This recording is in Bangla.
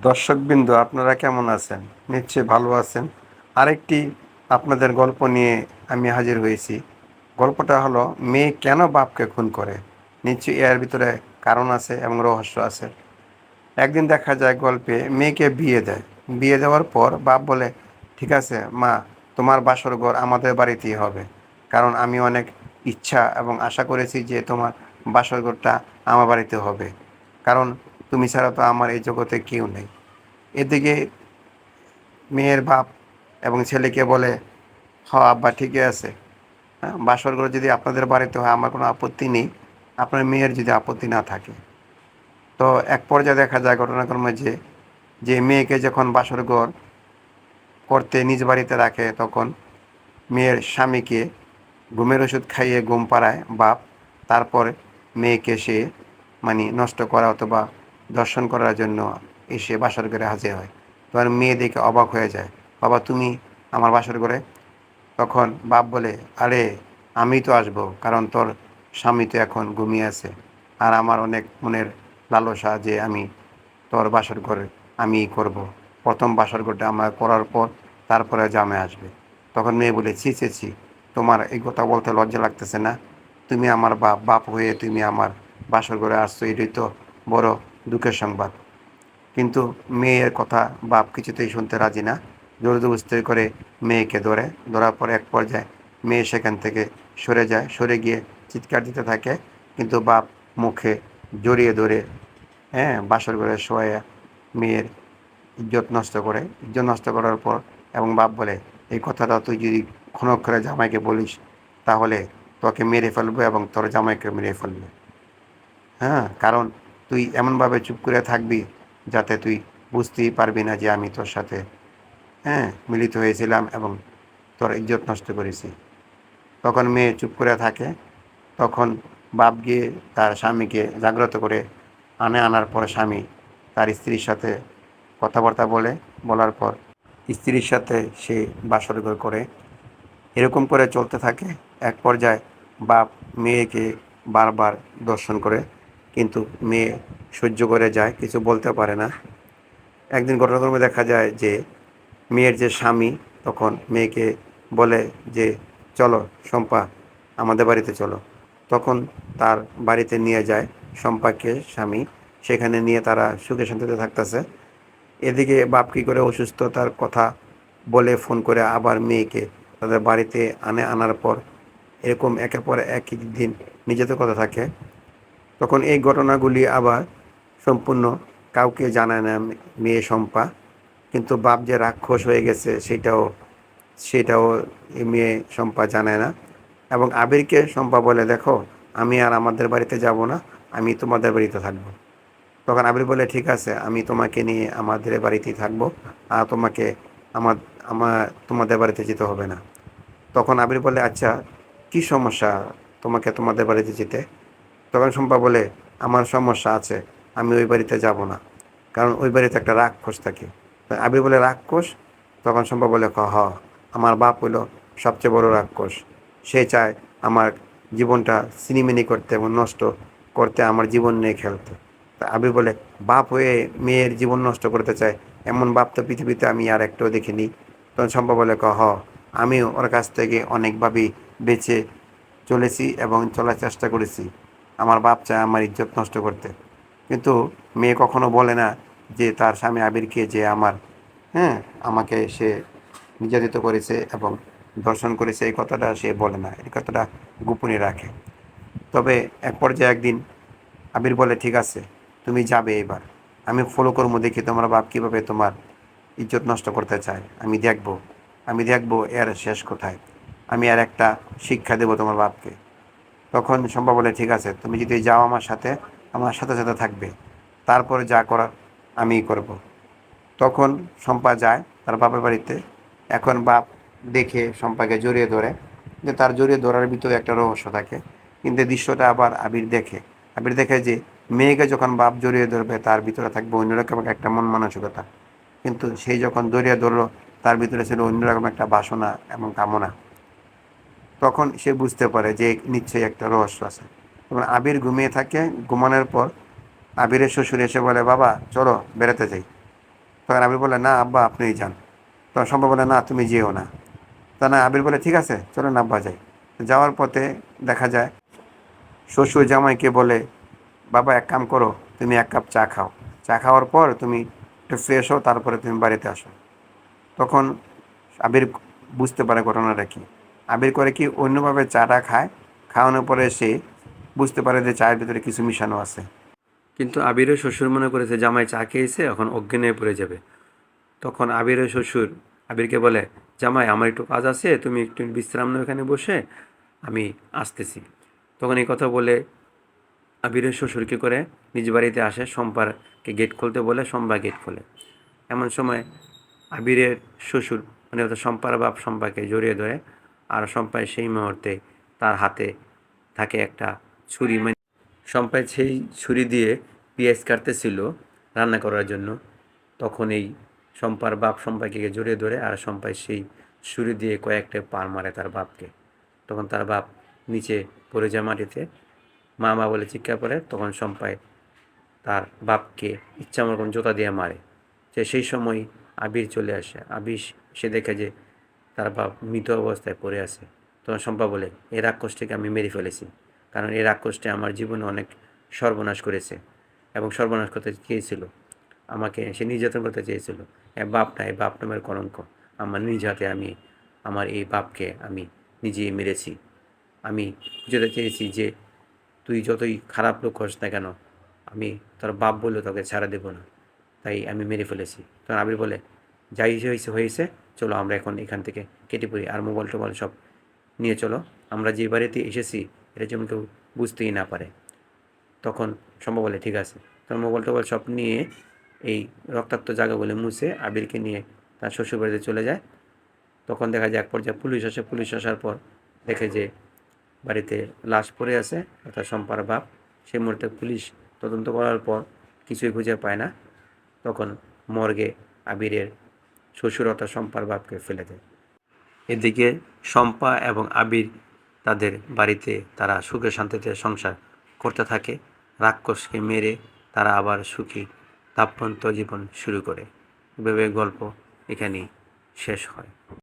দর্শকবৃন্দ, আপনারা কেমন আছেন? নিশ্চয়ই ভালো আছেন। আরেকটি আপনাদের গল্প নিয়ে আমি হাজির হয়েছি। গল্পটা হলো, মেয়ে কেন বাপকে খুন করে। নিশ্চয়ই এর ভিতরে কারণ আছে এবং রহস্য আছে। একদিন দেখা যায় গল্পে মেয়েকে বিয়ে দেয়। বিয়ে দেওয়ার পর বাপ বলে, ঠিক আছে মা, তোমার বাসর ঘর আমাদের বাড়িতেই হবে, কারণ আমি অনেক ইচ্ছা এবং আশা করেছি যে তোমার বাসর ঘরটা আমার বাড়িতে হবে, কারণ তুমি ছাড়া তো আমার এই জগতে কেউ নেই। এদিকে মেয়ের বাপ এবং ছেলেকে বলে, হ আব্বা ঠিকই আছে, হ্যাঁ, বাসর ঘর যদি আপনাদের বাড়িতে হয় আমার কোনো আপত্তি নেই, আপনার মেয়ের যদি আপত্তি না থাকে। তো এক পর্যায়ে দেখা যায় ঘটনাক্রমে যে মেয়েকে যখন বাসর ঘর করতে নিজ বাড়িতে রাখে, তখন মেয়ের স্বামীকে ঘুমের ওষুধ খাইয়ে ঘুম পাড়ায় বাপ। তারপর মেয়েকে সে মানে নষ্ট করা অথবা দর্শন করার জন্য এসে বাসর ঘরে হাজির হয়। তখন মেয়ে দেখে অবাক হয়ে যায়, বাবা তুমি আমার বাসর ঘরে? তখন বাপ বলে, আরে আমি তো আসবো, কারণ তোর স্বামী তো এখন ঘুমিয়ে আছে, আর আমার অনেক মনের লালসা যে আমি তোর বাসর ঘরে আমি করব। প্রথম বাসর ঘরটা আমার করার পর তারপরে জামাই আসবে। তখন মেয়ে বলে, ছি ছি ছি, তোমার এই কথা বলতে লজ্জা লাগতেছে না? তুমি আমার বাপ, বাপ হয়ে তুমি আমার বাসর ঘরে আসছো, এটাই তো বড় দুঃখের সংবাদ। কিন্তু মেয়ের কথা বাপ কিছুতেই শুনতে রাজি না। জোর জবরদস্তি করে মেয়েকে ধরে। ধরার পর এক পর্যায়ে মেয়ে সেখান থেকে সরে যায়, সরে গিয়ে চিৎকার দিতে থাকে। কিন্তু বাপ মুখে জড়িয়ে ধরে, হ্যাঁ, বাসর ঘরে শোয়া মেয়ের ইজ্জত নষ্ট করে। ইজ্জত নষ্ট করার পর এবং বাপ বলে, এই কথাটা তুই যদি ক্ষণক্ষণে জামাইকে বলিস, তাহলে তোকে মেরে ফেলবো এবং তোর জামাইকে মেরে ফেলবে। হ্যাঁ, কারণ তুই এমনভাবে চুপ করে থাকবি যাতে তুই বুঝতেই পারবি না যে আমি তোর সাথে, হ্যাঁ, মিলিত হয়েছিলাম এবং তোর ইজ্জত নষ্ট করেছি। তখন মেয়ে চুপ করে থাকে। তখন বাপ গিয়ে তার স্বামীকে জাগ্রত করে আনার পর স্বামী তার স্ত্রীর সাথে কথাবার্তা বলার পর স্ত্রীর সাথে সে বাসরঘর করে। এরকম করে চলতে থাকে। এক পর্যায়ে বাপ মেয়েকে বারবার দর্শন করে, কিন্তু মেয়ে সহ্য করে যায়, কিছু বলতে পারে না। একদিন ঘটনাক্রমে দেখা যায় যে মেয়ের যে স্বামী তখন মেয়েকে বলে যে, চলো শম্পা, আমাদের বাড়িতে চলো। তখন তার বাড়িতে নিয়ে যায় শম্পাকে স্বামী। সেখানে নিয়ে তারা সুখে শান্তিতে থাকতেছে। এদিকে বাপ কী করে অসুস্থতার কথা বলে ফোন করে আবার মেয়েকে তাদের বাড়িতে আনার পর এরকম একের পর এক দিন নিজেদের কথা থাকে। তখন এই ঘটনাগুলি আবার সম্পূর্ণ কাউকে জানায় না মেয়ে শম্পা। কিন্তু বাপ যে রাক্ষস হয়ে গেছে সেটাও এই মেয়ে শম্পা জানায় না। এবং আবিরকে শম্পা বলে, দেখো আমি আর আমাদের বাড়িতে যাব না, আমি তোমাদের বাড়িতে থাকবো। তখন আবির বলে, ঠিক আছে, আমি তোমাকে নিয়ে আমাদের বাড়িতেই থাকবো, আর তোমাকে আমার আমার তোমাদের বাড়িতে যেতে হবে না। তখন আবির বলে, আচ্ছা কি সমস্যা তোমাকে তোমাদের বাড়িতে যেতে? তখন শম্পা বলে, আমার সমস্যা আছে, আমি ওই বাড়িতে যাব না, কারণ ওই বাড়িতে একটা রাক্ষস থাকে। আবির বলে, রাক্ষস? তখন শম্পা বলে, হ, আমার বাপ হইল সবচেয়ে বড় রাক্ষস। সে চায় আমার জীবনটা সিনিমিনি করতে এবং নষ্ট করতে, আমার জীবন নিয়ে খেলতে। তা আবির বলে, বাপ হয়ে মেয়ের জীবন নষ্ট করতে চায়, এমন বাপ তো পৃথিবীতে আমি আর একটাও দেখিনি। তখন শম্পা বলে, আমি ওর কাছ থেকে অনেকভাবেই বেঁচে চলেছি এবং চলার চেষ্টা করেছি। আমার বাপ চায় আমার ইজ্জত নষ্ট করতে। কিন্তু মেয়ে কখনো বলে না যে তার স্বামী আবিরকে যে হ্যাঁ, আমাকে সে নির্যাতিত করেছে এবং ধর্ষণ করেছে, এই কথাটা সে বলে না, এই কথাটা গোপনে রাখে। তবে এক পর্যায়ে একদিন আবির বলে, ঠিক আছে তুমি যাবে এবার, আমি ফলো করবো, দেখি তোমার বাপ কীভাবে তোমার ইজ্জত নষ্ট করতে চায়। আমি দেখবো এর শেষ কোথায়। আমি আর একটা শিক্ষা দেবো তোমার বাপকে। তখন শম্পা বলে, ঠিক আছে, তুমি যদি যাও আমার সাথে সাথে থাকবে, তারপরে যা করার আমিই করব। তখন শম্পা যায় তার বাপের বাড়িতে। এখন বাপ দেখে শম্পাকে জড়িয়ে ধরে, কিন্তু তার জড়িয়ে ধরার ভিতরে একটা রহস্য থাকে। কিন্তু এই দৃশ্যটা আবার আবির দেখে যে মেয়েকে যখন বাপ জড়িয়ে ধরবে তার ভিতরে থাকবে অন্যরকম একটা মন মানসিকতা, কিন্তু সেই যখন জড়িয়ে ধরলো তার ভিতরে ছিল অন্যরকম একটা বাসনা এবং কামনা। তখন সে বুঝতে পারে যে নিশ্চয়ই একটা রহস্য আছে। এবং আবির ঘুমিয়ে থাকে। ঘুমানোর পর আবিরের শ্বশুর এসে বলে, বাবা চলো বেড়াতে যাই। তখন আবির বলে, না আব্বা আপনিই যান। তখন শম্পা বলে, না তুমি যেও না। তা না, আবির বলে, ঠিক আছে চলো না আব্বা যাই। যাওয়ার পথে দেখা যায় শ্বশুর জামাইকে বলে, বাবা এক কাম করো, তুমি এক কাপ চা খাও, চা খাওয়ার পর তুমি একটু ফ্রেশ হও, তারপরে তুমি বাড়িতে আসো। তখন আবির বুঝতে পারে ঘটনাটা কি। আবির করে কি, অন্যভাবে চাটা খায়, খাওয়ানোর পরে সে বুঝতে পারে যে চায়ের ভিতরে কিছু মিশানো আছে। কিন্তু আবিরের শ্বশুর মনে করেছে জামাই চা খেয়েছে, এখন অজ্ঞান হয়ে পড়ে যাবে। তখন আবিরের শ্বশুর আবিরকে বলে, জামাই আমার একটু কাজ আছে, তুমি একটু বিশ্রাম নাও এখানে বসে, আমি আসতেছি। তখন এই কথা বলে আবিরের শ্বশুর কী করে, নিজ বাড়িতে আসে, শম্পাকে গেট খুলতে বলে, শম্পা গেট খোলে। এমন সময় আবিরের শ্বশুর মানে অর্থাৎ শম্পার বাপ শম্পাকে জড়িয়ে ধরে, আর শম্পায় সেই মুহূর্তে তার হাতে থাকে একটা ছুরি। মানে শম্পায় সেই ছুরি দিয়ে পেঁয়াজ কাটতেছিল রান্না করার জন্য। তখন এই শম্পার বাপ শম্পাকে জড়িয়ে ধরে, আর শম্পায় সেই ছুরি দিয়ে কয়েকটা পার মারে তার বাপকে। তখন তার বাপ নিচে পড়ে যায় মাটিতে, মা মা বলে চিৎকার করে। তখন শম্পায় তার বাপকে ইচ্ছা মতন জোতা দিয়ে মারে। সেই সময় আবির চলে আসে। আবির সে দেখে যে তার বাপ মৃত অবস্থায় পড়ে আছে। তখন শম্পা বলে, এই রাক্ষসটিকে আমি মেরে ফেলেছি, কারণ এই রাক্ষসটি আমার জীবনে অনেক সর্বনাশ করেছে এবং সর্বনাশ করতে চেয়েছিল, আমাকে সে নির্যাতন করতে চেয়েছিল। বাপ না, এই বাপ নামের কলঙ্ক, আমার নিজ হাতে আমি আমার এই বাপকে আমি নিজেই মেরেছি। আমি বুঝাতে চেয়েছি যে তুই যতই খারাপ লোক হোস না কেন, আমি তোর বাপ বললে তোকে ছাড়া দেবো না, তাই আমি মেরে ফেলেছি। তখন আবির বলে, যাই হয়েছে হয়েছে, চলো আমরা এখন এখান থেকে কেটে পড়ি, আর মোবাইল টোবাইল সব নিয়ে চলো, আমরা যে বাড়িতে এসেছি এটা যেমন কেউ বুঝতেই না পারে। তখন শম্পা বলে, ঠিক আছে। তখন মোবাইল টোবাইল সব নিয়ে এই রক্তাক্ত জায়গাগুলো মুছে আবিরকে নিয়ে তার শ্বশুরবাড়িতে চলে যায়। তখন দেখা যায় এক পর্যায়ে পুলিশ আসে। পুলিশ আসার পর দেখে যে বাড়িতে লাশ পড়ে আছে, অর্থাৎ শম্পার বাপ। সেই মুহূর্তে পুলিশ তদন্ত করার পর কিছুই খুঁজে পায় না। তখন মর্গে আবিরের শ্বশুর অর্থাৎ শম্পার বাপকে ফেলে দেয়। এদিকে শম্পা এবং আবির তাদের বাড়িতে তারা সুখে শান্তিতে সংসার করতে থাকে। রাক্ষসকে মেরে তারা আবার সুখী দাম্পত্য জীবন শুরু করে। এভাবে গল্প এখানেই শেষ হয়।